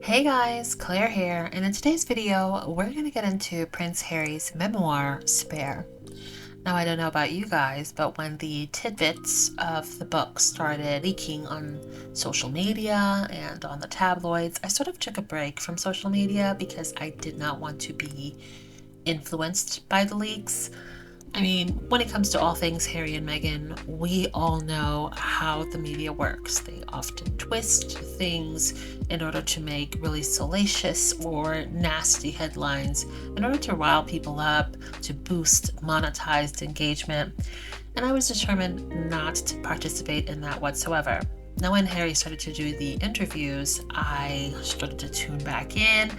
Hey guys, Claire here, and in today's video, we're going to get into Prince Harry's memoir, Spare. Now, I don't know about you guys, but when the tidbits of the book started leaking on social media and on the tabloids, I sort of took a break from social media because I did not want to be influenced by the leaks. I mean, when it comes to all things Harry and Meghan, we all know how the media works. They often twist things in order to make really salacious or nasty headlines in order to rile people up, to boost monetized engagement. And I was determined not to participate in that whatsoever. Now, when Harry started to do the interviews, I started to tune back in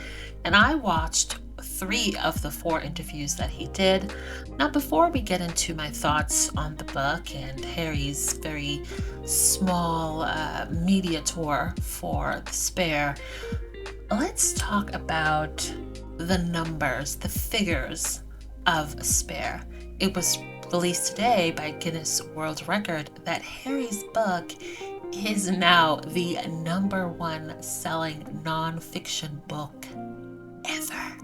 and I watched 3 of the 4 interviews that he did. Now, before we get into my thoughts on the book and Harry's very small media tour for The Spare, let's talk about the numbers, the figures of Spare. It was released today by Guinness World Record that Harry's book is now the #1 selling nonfiction book ever.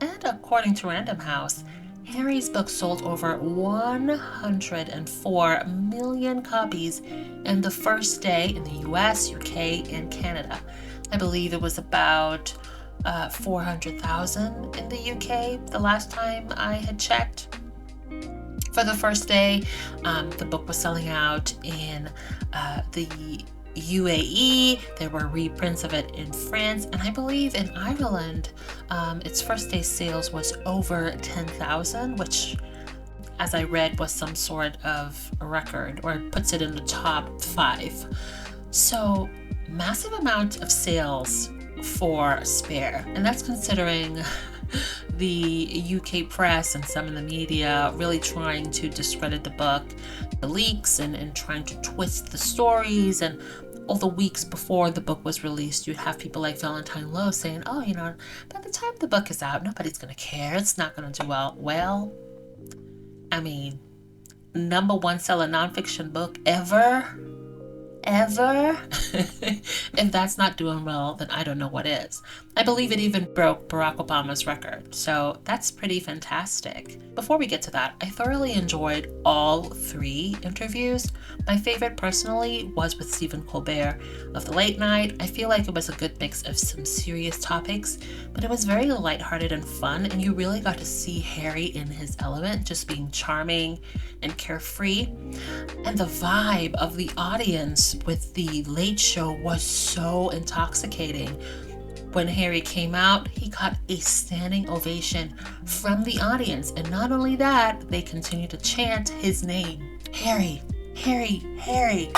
And according to Random House, Harry's book sold over 104 million copies in the first day in the US, UK, and Canada. I believe it was about 400,000 in the UK the last time I had checked. For the first day, the book was selling out in the UAE. There were reprints of it in France, and I believe in Ireland, its first day sales was over 10,000, which, as I read, was some sort of a record, or puts it in the top 5. So, massive amount of sales for Spare, and that's considering the UK press and some in the media really trying to discredit the book, the leaks, and trying to twist the stories. And all the weeks before the book was released, you'd have people like Valentine Lowe saying, oh, by the time the book is out, nobody's going to care. It's not going to do well. Well, I mean, #1 seller nonfiction book ever? If that's not doing well, then I don't know what is. I believe it even broke Barack Obama's record, so that's pretty fantastic. Before we get to that, I thoroughly enjoyed all 3 interviews. My favorite personally was with Stephen Colbert of The Late Night. I feel like it was a good mix of some serious topics, but it was very lighthearted and fun, and you really got to see Harry in his element, just being charming and carefree. And the vibe of the audience with The Late Show was so intoxicating. When Harry came out, he got a standing ovation from the audience. And not only that, they continued to chant his name. Harry, Harry, Harry.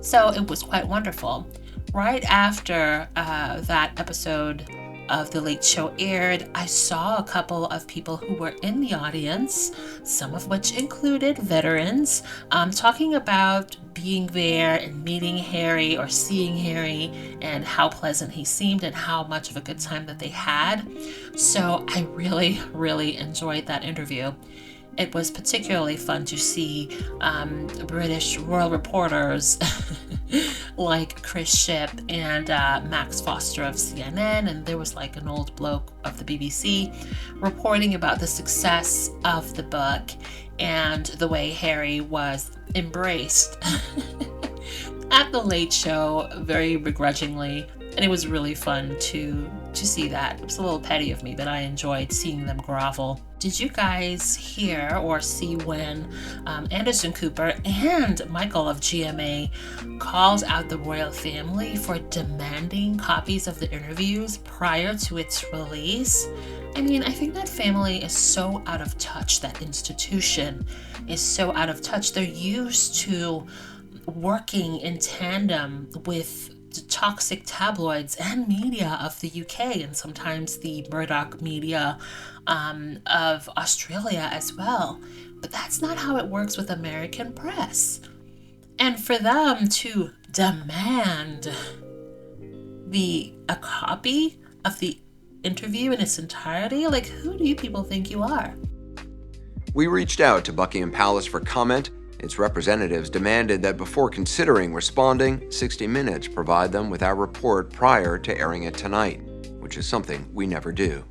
So it was quite wonderful. Right after that episode of The Late Show aired, I saw a couple of people who were in the audience, some of which included veterans, talking about being there and meeting Harry or seeing Harry and how pleasant he seemed and how much of a good time that they had. So I really, really enjoyed that interview. It was particularly fun to see British royal reporters like Chris Shipp and Max Foster of CNN, and there was like an old bloke of the BBC reporting about the success of the book and the way Harry was embraced at The Late Show very begrudgingly. And it was really fun to see that. It was a little petty of me, but I enjoyed seeing them grovel. Did you guys hear or see when Anderson Cooper and Michael of GMA called out the royal family for demanding copies of the interviews prior to its release? I mean, I think that family is so out of touch. That institution is so out of touch. They're used to working in tandem with the toxic tabloids and media of the UK, and sometimes the Murdoch media of Australia as well. But that's not how it works with American press. And for them to demand a copy of the interview in its entirety, like, who do you people think you are? We reached out to Buckingham Palace for comment. Its representatives demanded that before considering responding, 60 Minutes provide them with our report prior to airing it tonight, which is something we never do.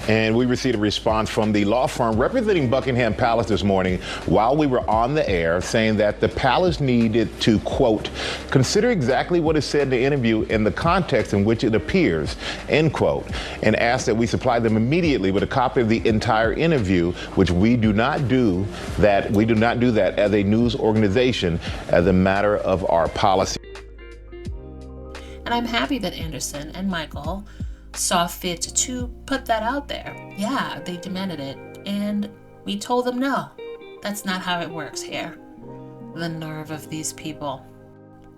And we received a response from the law firm representing Buckingham Palace this morning while we were on the air, saying that the palace needed to, quote, consider exactly what is said in the interview in the context in which it appears, end quote, and asked that we supply them immediately with a copy of the entire interview, which we do not do that. We do not do that as a news organization as a matter of our policy. And I'm happy that Anderson and Michael saw fit to put that out there. Yeah, they demanded it, and we told them no. That's not how it works here. The nerve of these people.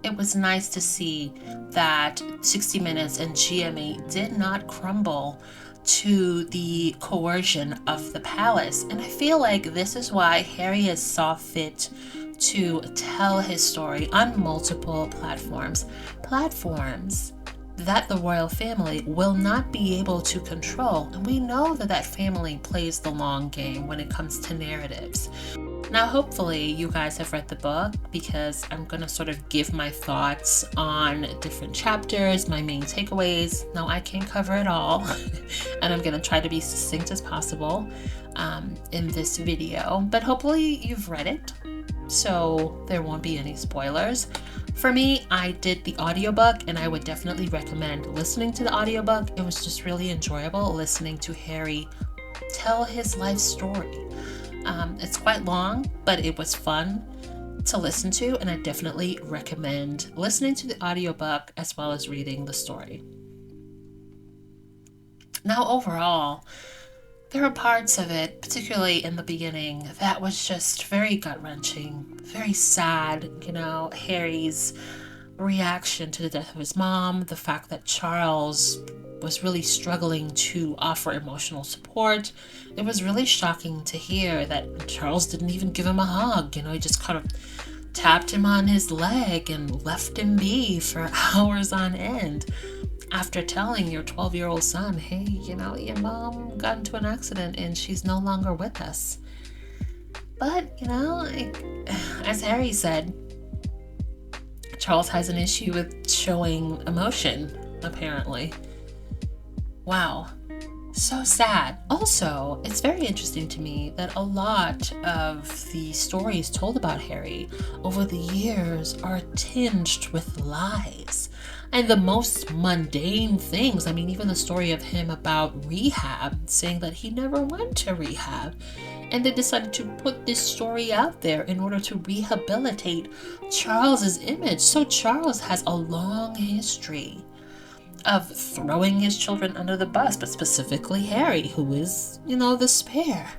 It was nice to see that 60 Minutes and GMA did not crumble to the coercion of the palace. And I feel like this is why Harry has saw fit to tell his story on multiple platforms that the royal family will not be able to control. And we know that that family plays the long game when it comes to narratives. Now, hopefully you guys have read the book, because I'm going to sort of give my thoughts on different chapters, my main takeaways. Now, I can't cover it all, and I'm going to try to be succinct as possible in this video, but hopefully you've read it, so there won't be any spoilers. For me, I did the audiobook, and I would definitely recommend listening to the audiobook. It was just really enjoyable listening to Harry tell his life story. It's quite long, but it was fun to listen to, and I definitely recommend listening to the audiobook as well as reading the story. Now, overall, there are parts of it, particularly in the beginning, that was just very gut-wrenching, very sad. You know, Harry's reaction to the death of his mom, the fact that Charles was really struggling to offer emotional support. It was really shocking to hear that Charles didn't even give him a hug. You know, he just kind of tapped him on his leg and left him be for hours on end, after telling your 12-year-old son, hey, you know, your mom got into an accident and she's no longer with us. But, you know, as Harry said, Charles has an issue with showing emotion, apparently. Wow. So sad. Also, it's very interesting to me that a lot of the stories told about Harry over the years are tinged with lies. And the most mundane things. I mean, even the story of him about rehab, saying that he never went to rehab. And they decided to put this story out there in order to rehabilitate Charles's image. So Charles has a long history of throwing his children under the bus, but specifically Harry, who is, you know, the spare,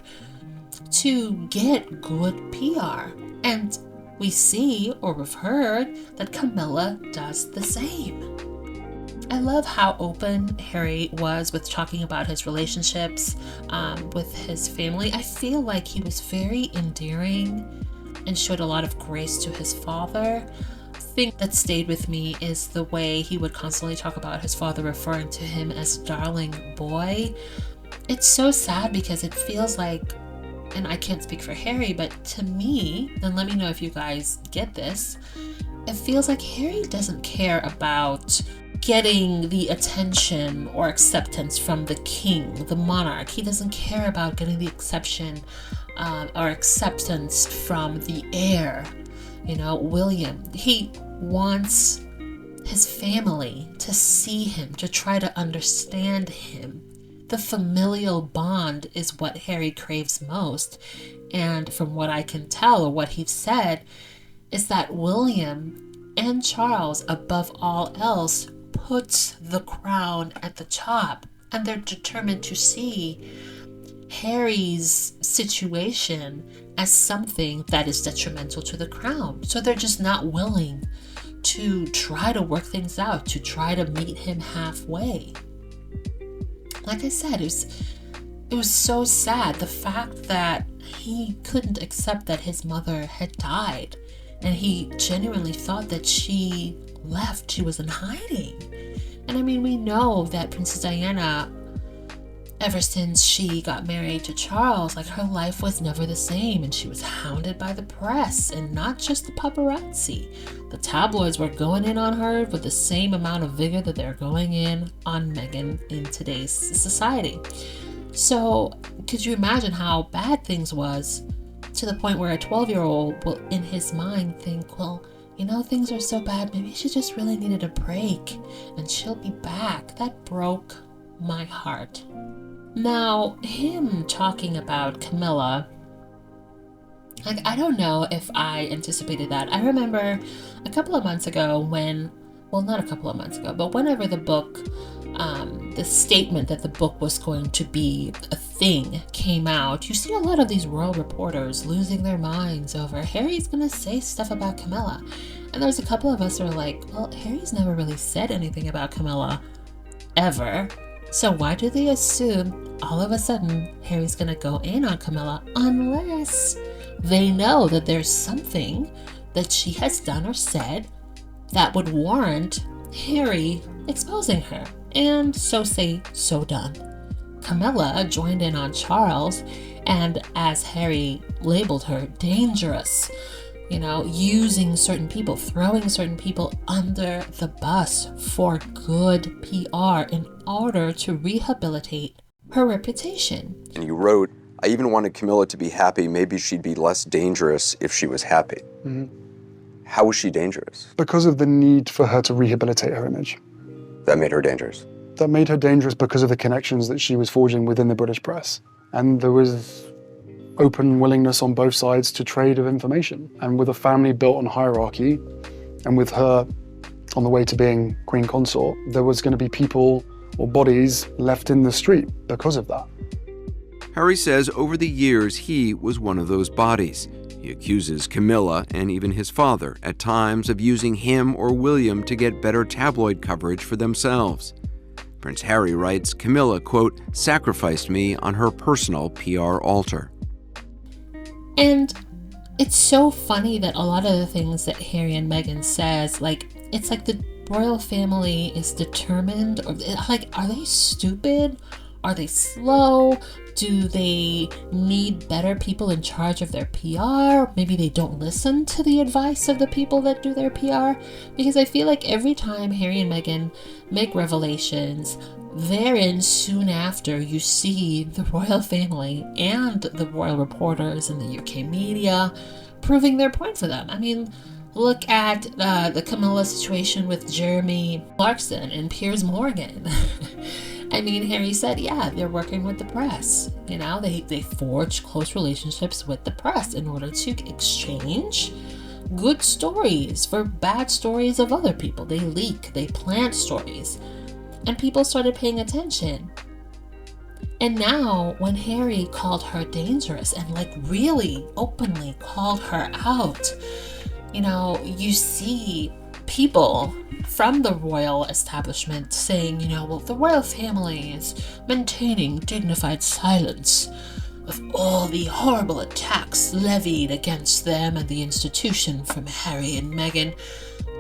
to get good PR. And we see, or we've heard, that Camilla does the same. I love how open Harry was with talking about his relationships with his family. I feel like he was very endearing and showed a lot of grace to his father. Thing that stayed with me is the way he would constantly talk about his father, referring to him as darling boy. It's so sad because it feels like, and I can't speak for Harry, but to me, and let me know if you guys get this, it feels like Harry doesn't care about getting the attention or acceptance from the king, the monarch. He doesn't care about getting the exception or acceptance from the heir, you know, William. He wants his family to see him, to try to understand him. The familial bond is what Harry craves most. And from what I can tell, or what he's said, is that William and Charles, above all else, puts the crown at the top. And they're determined to see Harry's situation as something that is detrimental to the crown. So they're just not willing to try to work things out, to try to meet him halfway. Like I said, it was so sad, the fact that he couldn't accept that his mother had died, and he genuinely thought that she left, she was in hiding. And I mean, we know that Princess Diana ever since she got married to Charles, like her life was never the same, and she was hounded by the press, and not just the paparazzi. The tabloids were going in on her with the same amount of vigor that they're going in on Meghan in today's society. So could you imagine how bad things was, to the point where a 12-year-old will in his mind think, well, you know, things are so bad, maybe she just really needed a break and she'll be back. That broke my heart. Now, him talking about Camilla, like, I don't know if I anticipated that. I remember a couple of months ago when, well, not a couple of months ago, but whenever the book, the statement that the book was going to be a thing came out, you see a lot of these royal reporters losing their minds over Harry's going to say stuff about Camilla. And there's a couple of us who are like, well, Harry's never really said anything about Camilla, ever. So why do they assume all of a sudden Harry's going to go in on Camilla unless they know that there's something that she has done or said that would warrant Harry exposing her? And so say, so done. Camilla joined in on Charles, and as Harry labeled her, dangerous. You know, using certain people, throwing certain people under the bus for good PR in order to rehabilitate her reputation. And you wrote, I even wanted Camilla to be happy. Maybe she'd be less dangerous if she was happy. Mm-hmm. How was she dangerous? Because of the need for her to rehabilitate her image. That made her dangerous? That made her dangerous because of the connections that she was forging within the British press. And there was open willingness on both sides to trade of information. And with a family built on hierarchy, and with her on the way to being Queen Consort, there was going to be people or bodies left in the street because of that. Harry says over the years he was one of those bodies. He accuses Camilla and even his father at times of using him or William to get better tabloid coverage for themselves. Prince Harry writes, Camilla, quote, sacrificed me on her personal PR altar. And it's so funny that a lot of the things that Harry and Meghan says, like, it's like the royal family is determined, or like, are they stupid? Are they slow? Do they need better people in charge of their PR? Maybe they don't listen to the advice of the people that do their PR? Because I feel like every time Harry and Meghan make revelations, therein soon after you see the royal family and the royal reporters in the UK media proving their point for them. I mean, look at the Camilla situation with Jeremy Clarkson and Piers Morgan. I mean, Harry said, yeah, they're working with the press. You know, they forge close relationships with the press in order to exchange good stories for bad stories of other people. They leak, they plant stories. And people started paying attention. And now when Harry called her dangerous and like really openly called her out, you know, you see people from the royal establishment saying, you know, well, the royal family is maintaining dignified silence of all the horrible attacks levied against them and the institution from Harry and Meghan.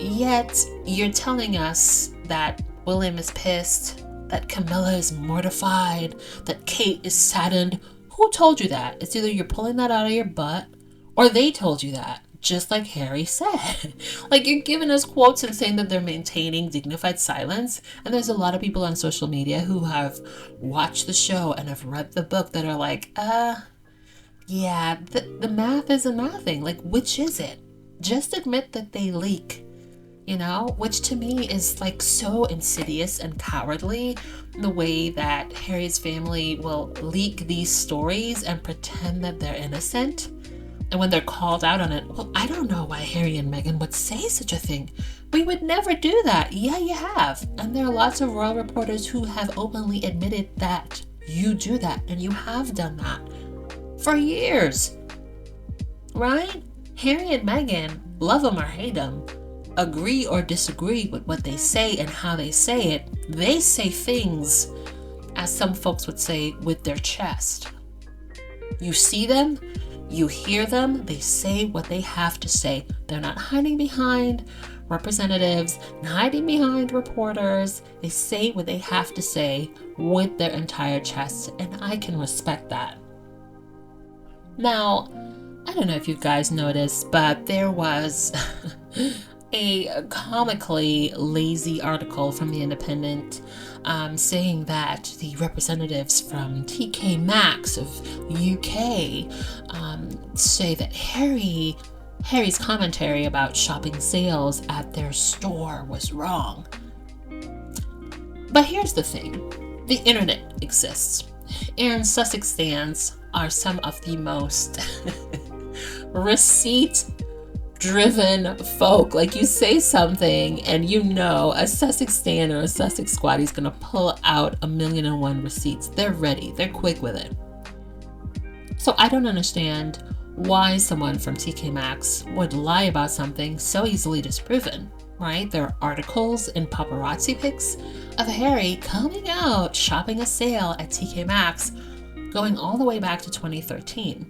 Yet you're telling us that William is pissed, that Camilla is mortified, that Kate is saddened. Who told you that? It's either you're pulling that out of your butt or they told you that. Just like Harry said. Like, you're giving us quotes and saying that they're maintaining dignified silence. And there's a lot of people on social media who have watched the show and have read the book that are like, yeah, the math isn't mathing. Like, which is it? Just admit that they leak, you know? Which to me is like so insidious and cowardly, the way that Harry's family will leak these stories and pretend that they're innocent. And when they're called out on it, well, I don't know why Harry and Meghan would say such a thing. We would never do that. Yeah, you have. And there are lots of royal reporters who have openly admitted that you do that. And you have done that for years. Right? Harry and Meghan, love them or hate them, agree or disagree with what they say and how they say it. They say things, as some folks would say, with their chest. You see them, You hear them, they say what they have to say. They're not hiding behind representatives, not hiding behind reporters. They say what they have to say with their entire chest, and I can respect that. Now, I don't know if you guys noticed, but there was a comically lazy article from The Independent saying that the representatives from TK Maxx of UK say that Harry's commentary about shopping sales at their store was wrong. But here's the thing. The internet exists, and Sussex stands are some of the most receipt-driven folk. Like, you say something and you know a Sussex stan or a Sussex squad is gonna pull out 1,000,001 receipts. They're ready. They're quick with it. So I don't understand why someone from TK Maxx would lie about something so easily disproven, right? There are articles and paparazzi pics of Harry coming out shopping a sale at TK Maxx going all the way back to 2013.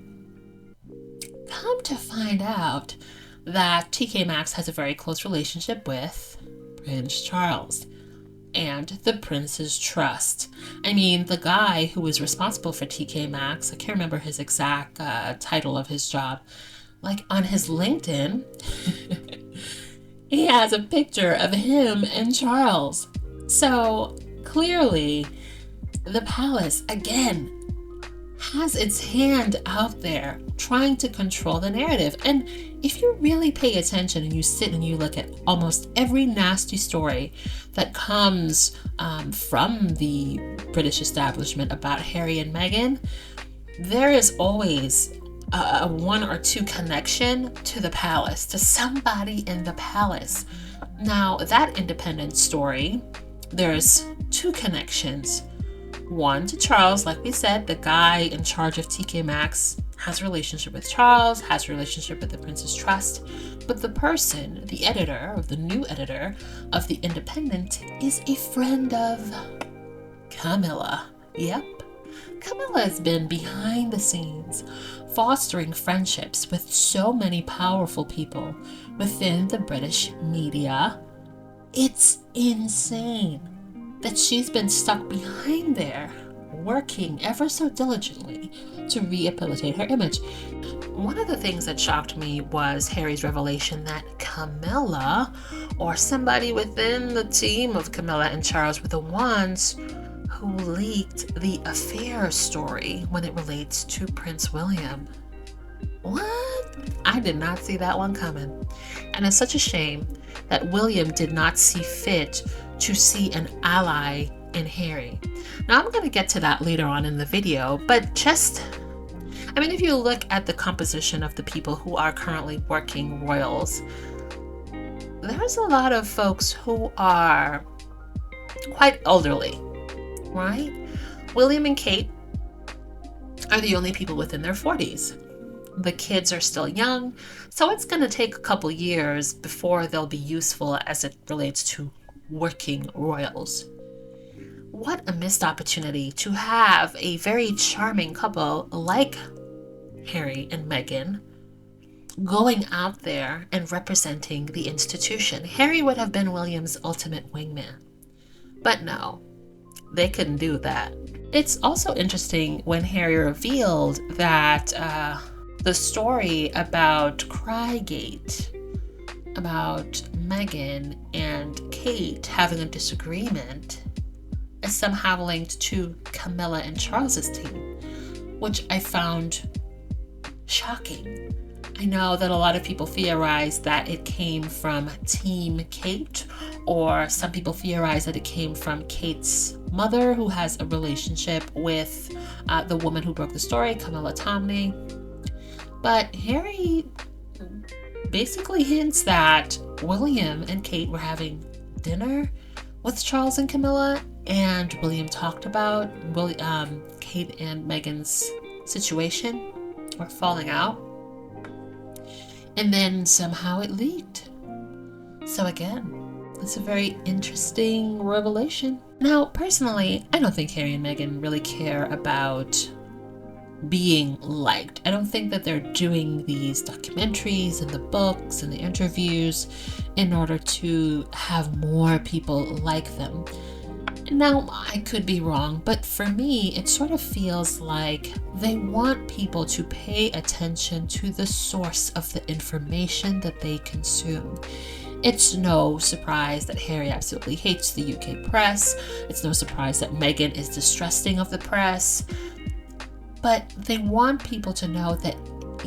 Come to find out that TK Maxx has a very close relationship with Prince Charles and the Prince's Trust. I mean, the guy who was responsible for TK Maxx, I can't remember his exact title of his job, like on his LinkedIn, he has a picture of him and Charles. So clearly, the palace, again, has its hand out there trying to control the narrative. And if you really pay attention and you sit and you look at almost every nasty story that comes from the British establishment about Harry and Meghan, there is always a one or two connection to the palace, to somebody in the palace. Now, that Independent story, there's two connections. One to Charles, like we said, the guy in charge of TK Maxx has a relationship with Charles, has a relationship with the Prince's Trust, but the person, the editor, or the new editor of The Independent, is a friend of Camilla. Yep. Camilla has been behind the scenes, fostering friendships with so many powerful people within the British media. It's insane that she's been stuck behind there, working ever so diligently to rehabilitate her image. One of the things that shocked me was Harry's revelation that Camilla, or somebody within the team of Camilla and Charles, were the ones who leaked the affair story when it relates to Prince William. What? I did not see that one coming. And it's such a shame that William did not see fit to see an ally in Harry. Now, I'm going to get to that later on in the video, but if you look at the composition of the people who are currently working royals, there's a lot of folks who are quite elderly, right? William and Kate are the only people within their 40s. The kids are still young, so it's going to take a couple years before they'll be useful as it relates to working royals. What a missed opportunity to have a very charming couple like Harry and Meghan going out there and representing the institution. Harry would have been William's ultimate wingman. But no, they couldn't do that. It's also interesting when Harry revealed that the story about Crygate, about Meghan and Kate having a disagreement, is somehow linked to Camilla and Charles's team, which I found shocking. I know that a lot of people theorize that it came from Team Kate, or some people theorize that it came from Kate's mother, who has a relationship with the woman who broke the story, Camilla Tomney. But Harry basically hints that William and Kate were having dinner with Charles and Camilla, and William talked about Kate and Meghan's situation or falling out, and then somehow it leaked. So again, it's a very interesting revelation. Now, personally, I don't think Harry and Meghan really care about being liked. I don't think that they're doing these documentaries and the books and the interviews in order to have more people like them. Now, I could be wrong, but for me, it sort of feels like they want people to pay attention to the source of the information that they consume. It's no surprise that Harry absolutely hates the UK press. It's no surprise that Meghan is distrusting of the press. But they want people to know that,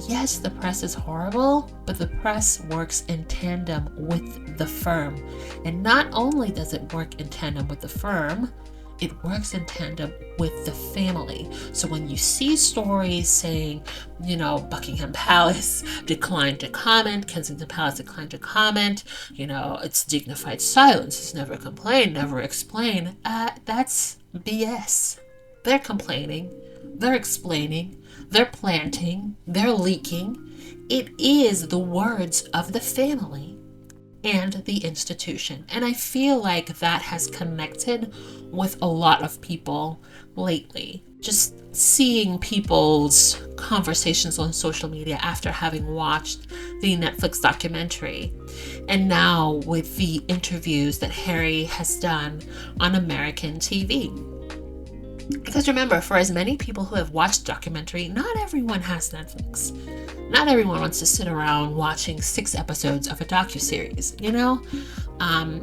yes, the press is horrible, but the press works in tandem with the firm. And not only does it work in tandem with the firm, it works in tandem with the family. So when you see stories saying, Buckingham Palace declined to comment, Kensington Palace declined to comment, it's dignified silence, it's never complain, never explain, that's BS. They're complaining, they're explaining, they're planting, they're leaking. It is the words of the family and the institution. And I feel like that has connected with a lot of people lately. Just seeing people's conversations on social media after having watched the Netflix documentary, and now with the interviews that Harry has done on American TV. Because remember, for as many people who have watched the documentary, not everyone has Netflix. Not everyone wants to sit around watching 6 episodes of a docuseries,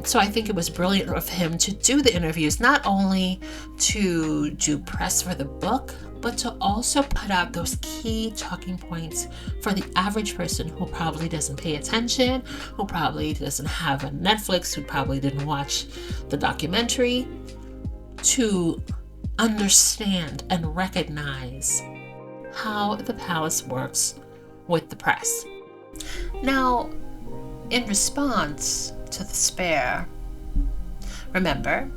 So I think it was brilliant of him to do the interviews, not only to do press for the book, but to also put out those key talking points for the average person who probably doesn't pay attention, who probably doesn't have a Netflix, who probably didn't watch the documentary, to understand and recognize how the palace works with the press. Now, in response to the spare, remember,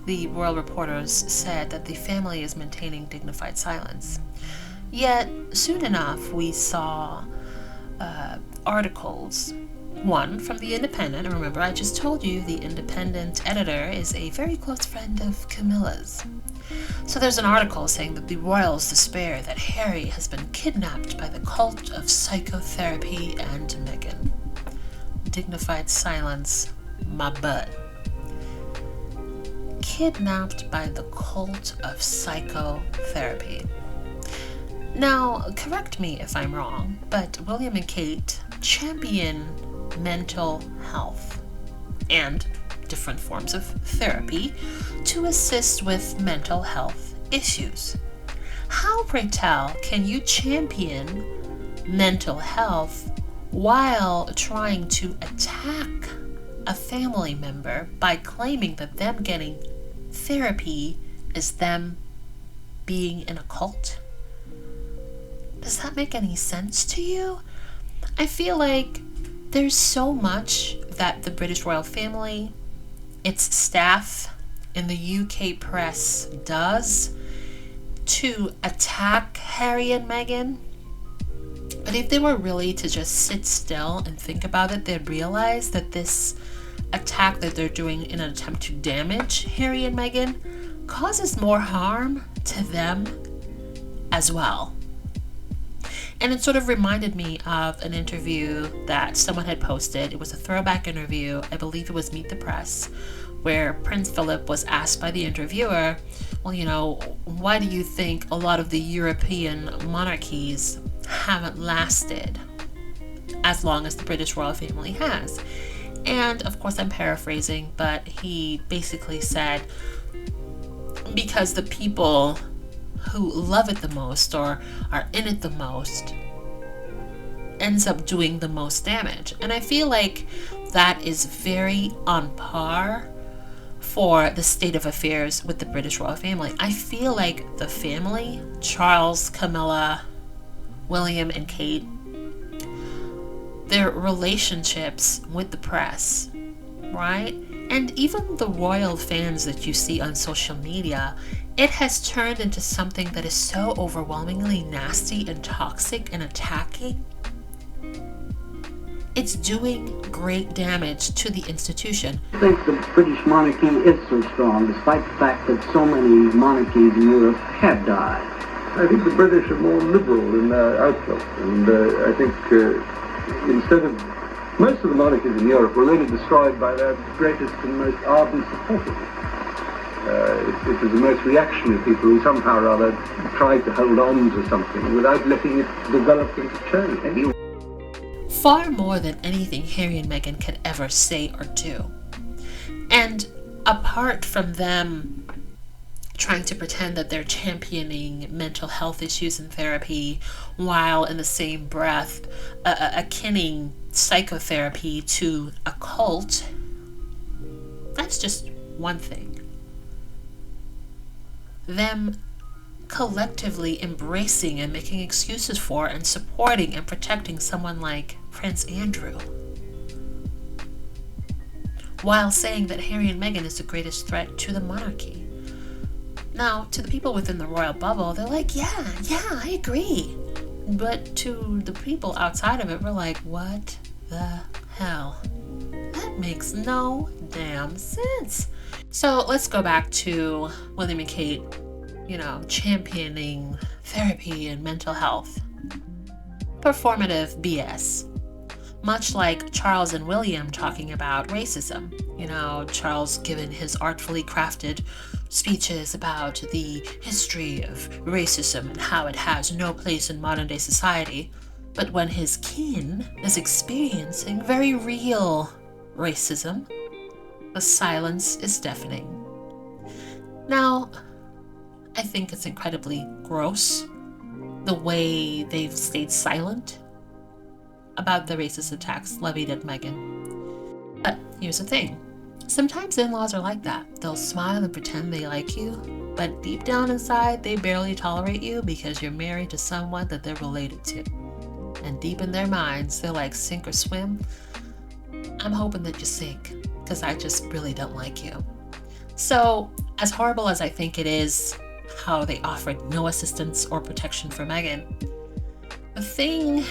the royal reporters said that the family is maintaining dignified silence. Yet, soon enough, we saw articles. One from the Independent, and remember, I just told you the Independent editor is a very close friend of Camilla's. So there's an article saying that the royals despair that Harry has been kidnapped by the cult of psychotherapy and Meghan. Dignified silence, my butt. Kidnapped by the cult of psychotherapy. Now, correct me if I'm wrong, but William and Kate champion mental health and different forms of therapy to assist with mental health issues. How, pray tell, can you champion mental health while trying to attack a family member by claiming that them getting therapy is them being in a cult? Does that make any sense to you? I feel like there's so much that the British royal family, its staff, and the UK press does to attack Harry and Meghan. But if they were really to just sit still and think about it, they'd realize that this attack that they're doing in an attempt to damage Harry and Meghan causes more harm to them as well. And it sort of reminded me of an interview that someone had posted. It was a throwback interview. I believe it was Meet the Press, where Prince Philip was asked by the interviewer, well, why do you think a lot of the European monarchies haven't lasted as long as the British royal family has? And of course, I'm paraphrasing, but he basically said, because the people who love it the most or are in it the most ends up doing the most damage. And I feel like that is very on par for the state of affairs with the British royal family. I feel like the family, Charles, Camilla, William, and Kate, their relationships with the press, right? And even the royal fans that you see on social media, it has turned into something that is so overwhelmingly nasty and toxic and attacking. It's doing great damage to the institution. I think the British monarchy is so strong, despite the fact that so many monarchies in Europe have died. I think the British are more liberal in their outlook, and I think instead of most of the monarchies in Europe were really destroyed by their greatest and most ardent supporters. It was the most reactionary people who somehow or other tried to hold on to something without letting it develop into change. Far more than anything Harry and Meghan could ever say or do. And apart from them trying to pretend that they're championing mental health issues in therapy, while in the same breath akinning psychotherapy to a cult, that's just one thing. Them collectively embracing and making excuses for and supporting and protecting someone like Prince Andrew, while saying that Harry and Meghan is the greatest threat to the monarchy. Now, to the people within the royal bubble, they're like, yeah, I agree. But to the people outside of it, we're like, what the hell? That makes no damn sense. So let's go back to William and Kate, championing therapy and mental health. Performative BS. Much like Charles and William talking about racism. Charles given his artfully crafted speeches about the history of racism and how it has no place in modern day society. But when his kin is experiencing very real racism, the silence is deafening. Now, I think it's incredibly gross the way they've stayed silent about the racist attacks levied at Meghan. But here's the thing. Sometimes in-laws are like that. They'll smile and pretend they like you, but deep down inside, they barely tolerate you because you're married to someone that they're related to. And deep in their minds, they're like, sink or swim. I'm hoping that you sink, because I just really don't like you. So, as horrible as I think it is how they offered no assistance or protection for Meghan, the thing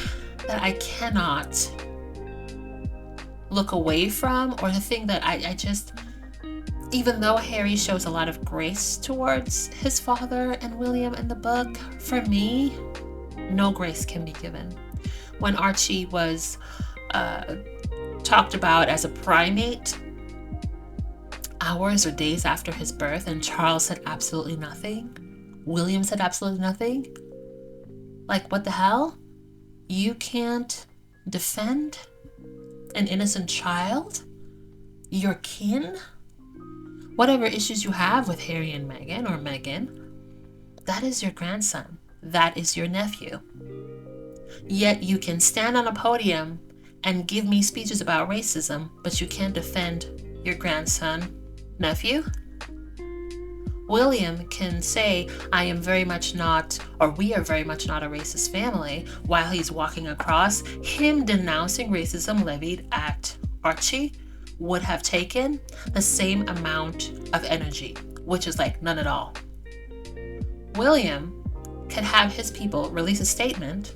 that I cannot look away from, or the thing that I just, even though Harry shows a lot of grace towards his father and William in the book, for me, no grace can be given. When Archie was talked about as a primate hours or days after his birth, and Charles said absolutely nothing, William said absolutely nothing, like, what the hell? You can't defend an innocent child? Your kin? Whatever issues you have with Harry and Meghan, or Meghan, that is your grandson. That is your nephew. Yet you can stand on a podium and give me speeches about racism, but you can't defend your grandson, nephew? William can say, I am very much not, or we are very much not a racist family, while he's walking across. Him denouncing racism levied at Archie would have taken the same amount of energy, which is like none at all. William could have his people release a statement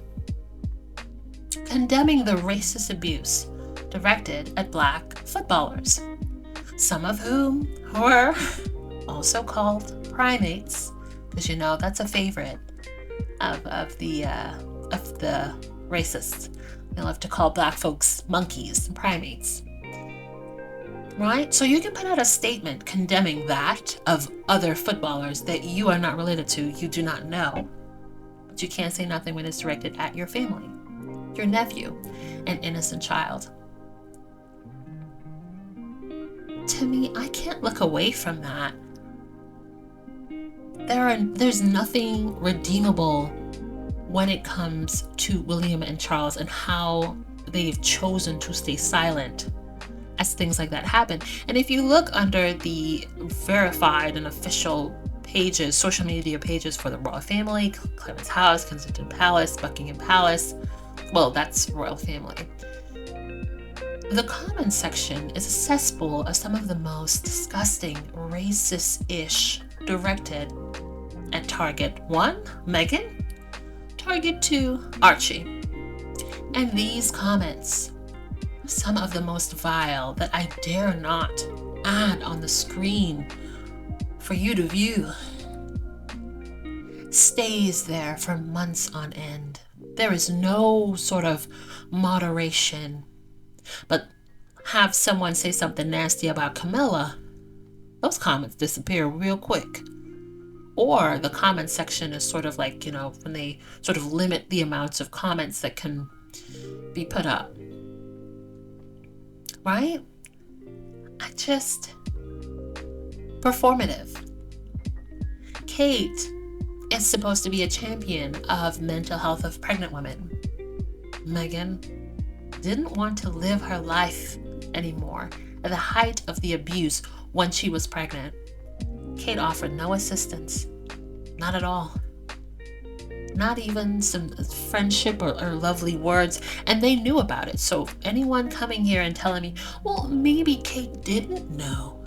condemning the racist abuse directed at Black footballers, some of whom were also called primates, because that's a favorite of the racists. They love to call Black folks monkeys and primates, right? So you can put out a statement condemning that of other footballers that you are not related to, you do not know, but you can't say nothing when it's directed at your family, your nephew, an innocent child. To me, I can't look away from that. There's nothing redeemable when it comes to William and Charles and how they've chosen to stay silent as things like that happen. And if you look under the verified and official pages, social media pages for the royal family, Clement's house, Kensington Palace, Buckingham Palace, well, that's royal family. The comments section is a cesspool of some of the most disgusting, racist-ish directed at Target 1, Meghan, Target 2, Archie. And these comments, some of the most vile that I dare not add on the screen for you to view. stays there for months on end. There is no sort of moderation. But have someone say something nasty about Camilla, those comments disappear real quick. Or the comment section is sort of like, when they sort of limit the amounts of comments that can be put up. Right? Performative. Kate is supposed to be a champion of mental health of pregnant women. Megan didn't want to live her life anymore at the height of the abuse when she was pregnant. Kate offered no assistance. Not at all. Not even some friendship or lovely words. And they knew about it. So anyone coming here and telling me, well, maybe Kate didn't know.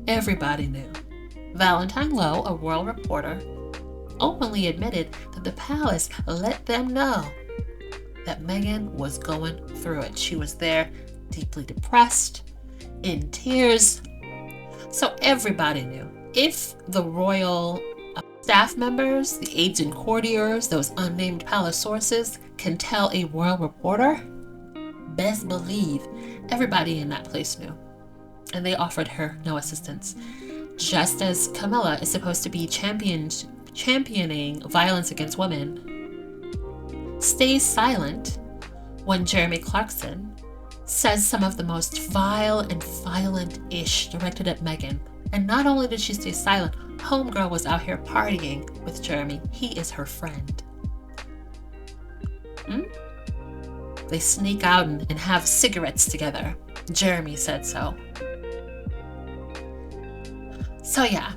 Everybody knew. Valentine Lowe, a royal reporter, openly admitted that the palace let them know that Meghan was going through it. She was there, deeply depressed, in tears. So everybody knew. If the royal staff members, the aides and courtiers, those unnamed palace sources can tell a royal reporter, best believe everybody in that place knew. And they offered her no assistance. Just as Camilla is supposed to be championing violence against women, stays silent when Jeremy Clarkson says some of the most vile and violent-ish directed at Meghan. And not only did she stay silent, homegirl was out here partying with Jeremy. He is her friend. They sneak out and have cigarettes together. Jeremy said so. So yeah,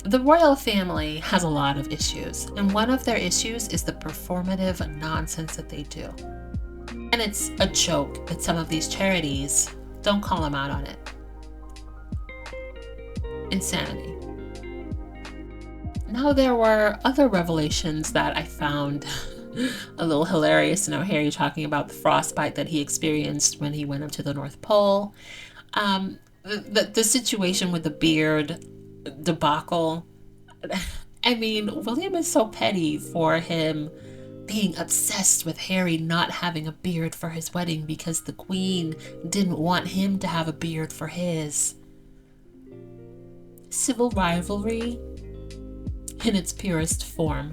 the royal family has a lot of issues, and one of their issues is the performative nonsense that they do. And it's a joke that some of these charities don't call them out on it. Insanity. Now, there were other revelations that I found a little hilarious. Harry talking about the frostbite that he experienced when he went up to the North Pole. The situation with the beard debacle. I mean, William is so petty for him being obsessed with Harry not having a beard for his wedding because the Queen didn't want him to have a beard for his. Civil rivalry in its purest form.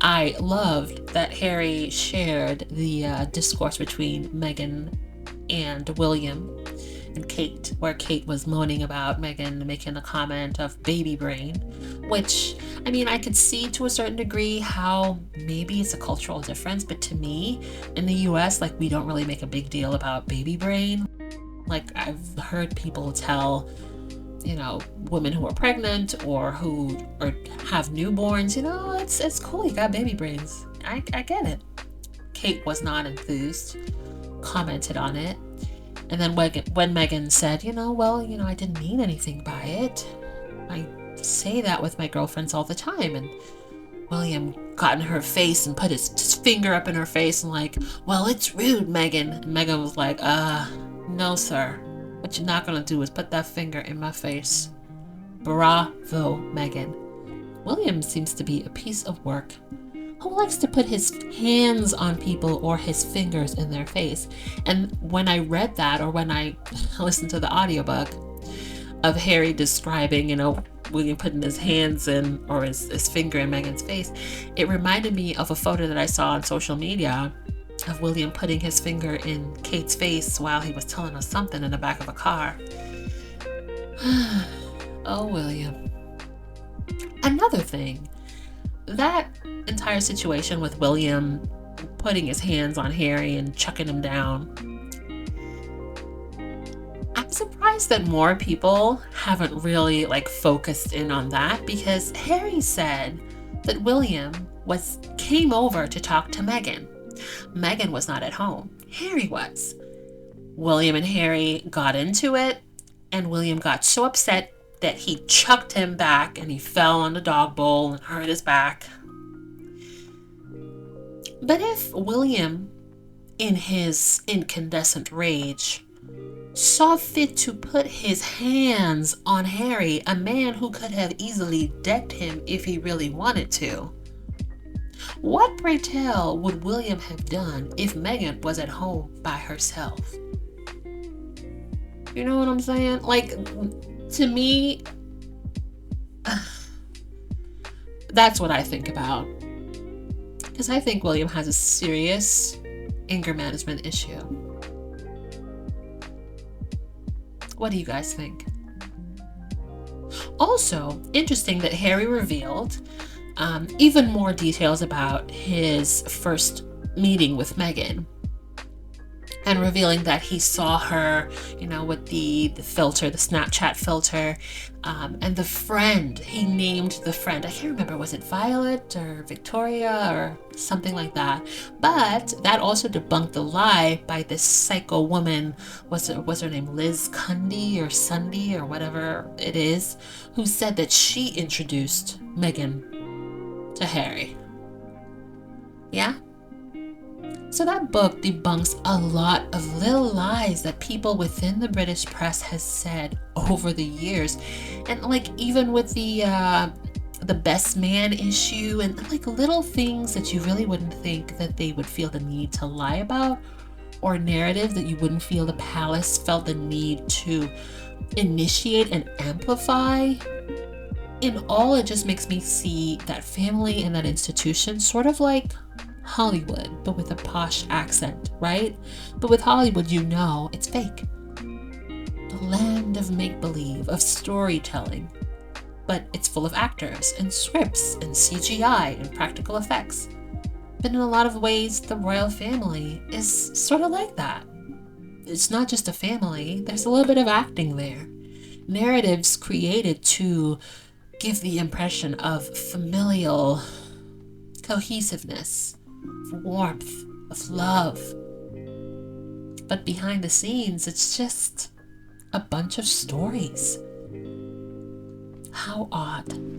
I loved that Harry shared the discourse between Meghan and William and Kate, where Kate was moaning about Meghan making a comment of baby brain, which, I mean, I could see to a certain degree how maybe it's a cultural difference, but to me, in the US, we don't really make a big deal about baby brain. I've heard people tell women who are pregnant or have newborns, it's cool, you got baby brains. I get it. Kate was not enthused, commented on it. And then when Meghan said, I didn't mean anything by it. I say that with my girlfriends all the time. And William got in her face and put his finger up in her face and well, it's rude, Meghan. And Meghan was like, no, sir. What you're not going to do is put that finger in my face. Bravo, Meghan. William seems to be a piece of work who likes to put his hands on people or his fingers in their face. And when I read that, or when I listened to the audiobook of Harry describing, William putting his hands in, or his finger in Meghan's face, it reminded me of a photo that I saw on social media of William putting his finger in Kate's face while he was telling us something in the back of a car. Oh, William. Another thing, that entire situation with William putting his hands on Harry and chucking him down, I'm surprised that more people haven't really focused in on that, because Harry said that William came over to talk to Meghan. Meghan was not at home. Harry was. William and Harry got into it, and William got so upset that he chucked him back and he fell on the dog bowl and hurt his back. But if William, in his incandescent rage, saw fit to put his hands on Harry, a man who could have easily decked him if he really wanted to. What, pray tell, would William have done if Meghan was at home by herself? You know what I'm saying? Like, to me, that's what I think about. Because I think William has a serious anger management issue. What do you guys think? Also, interesting that Harry revealed even more details about his first meeting with Meghan, and revealing that he saw her, with the filter, the Snapchat filter, and the friend, he named the friend. I can't remember, was it Violet or Victoria or something like that? But that also debunked the lie by this psycho woman, was her name Liz Cundy or Sunday or whatever it is, who said that she introduced Meghan to Harry. Yeah? So that book debunks a lot of little lies that people within the British press has said over the years. And like even with the best man issue and like little things that you really wouldn't think that they would feel the need to lie about, or narrative that you wouldn't feel the palace felt the need to initiate and amplify. In all, it just makes me see that family and that institution sort of like Hollywood, but with a posh accent, right? But with Hollywood, it's fake. The land of make-believe, of storytelling. But it's full of actors and scripts and CGI and practical effects. But in a lot of ways, the royal family is sort of like that. It's not just a family, there's a little bit of acting there. Narratives created to give the impression of familial cohesiveness, of warmth, of love. But behind the scenes, it's just a bunch of stories. How odd.